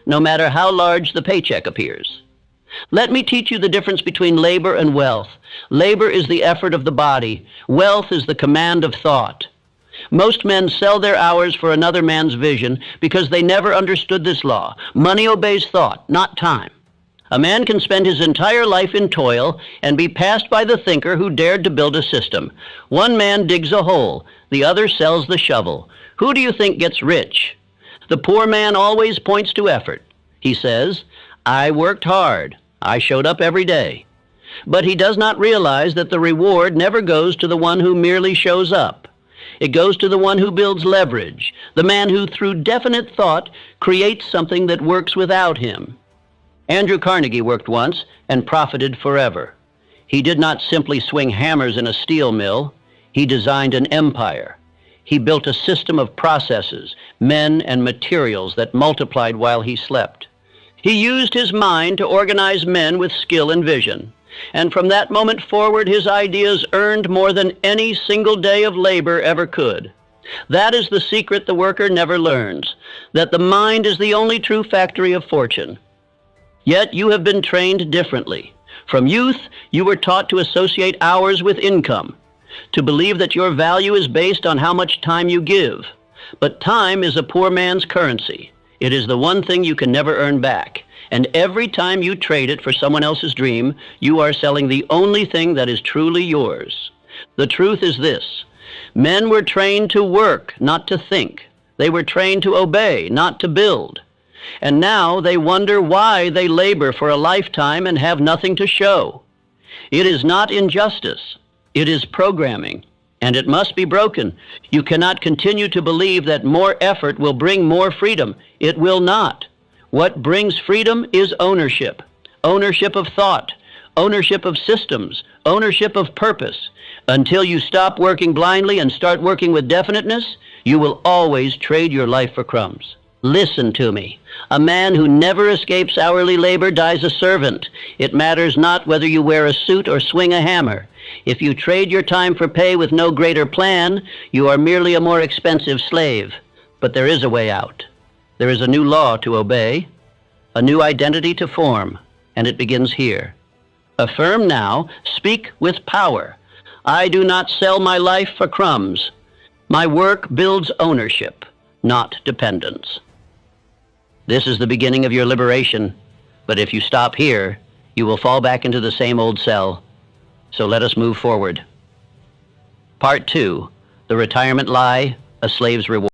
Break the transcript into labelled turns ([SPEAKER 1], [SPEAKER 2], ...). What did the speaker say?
[SPEAKER 1] no matter how large the paycheck appears. Let me teach you the difference between labor and wealth. Labor is the effort of the body. Wealth is the command of thought. Most men sell their hours for another man's vision because they never understood this law. Money obeys thought, not time. A man can spend his entire life in toil and be passed by the thinker who dared to build a system. One man digs a hole, the other sells the shovel. Who do you think gets rich? The poor man always points to effort. He says, "I worked hard. I showed up every day." But he does not realize that the reward never goes to the one who merely shows up. It goes to the one who builds leverage, the man who, through definite thought, creates something that works without him. Andrew Carnegie worked once and profited forever. He did not simply swing hammers in a steel mill. He designed an empire. He built a system of processes, men, and materials that multiplied while he slept. He used his mind to organize men with skill and vision. And from that moment forward, his ideas earned more than any single day of labor ever could. That is the secret the worker never learns, that the mind is the only true factory of fortune. Yet you have been trained differently. From youth, you were taught to associate hours with income, to believe that your value is based on how much time you give. But time is a poor man's currency. It is the one thing you can never earn back. And every time you trade it for someone else's dream, you are selling the only thing that is truly yours. The truth is this: men were trained to work, not to think. They were trained to obey, not to build. And now they wonder why they labor for a lifetime and have nothing to show. It is not injustice. It is programming. And it must be broken. You cannot continue to believe that more effort will bring more freedom. It will not. What brings freedom is ownership. Ownership of thought, ownership of systems, ownership of purpose. Until you stop working blindly and start working with definiteness, you will always trade your life for crumbs. Listen to me. A man who never escapes hourly labor dies a servant. It matters not whether you wear a suit or swing a hammer. If you trade your time for pay with no greater plan, you are merely a more expensive slave. But there is a way out. There is a new law to obey, a new identity to form, and it begins here. Affirm now, speak with power. I do not sell my life for crumbs. My work builds ownership, not dependence. This is the beginning of your liberation, but if you stop here, you will fall back into the same old cell. So let us move forward. Part 2, The Retirement Lie, A Slave's Reward.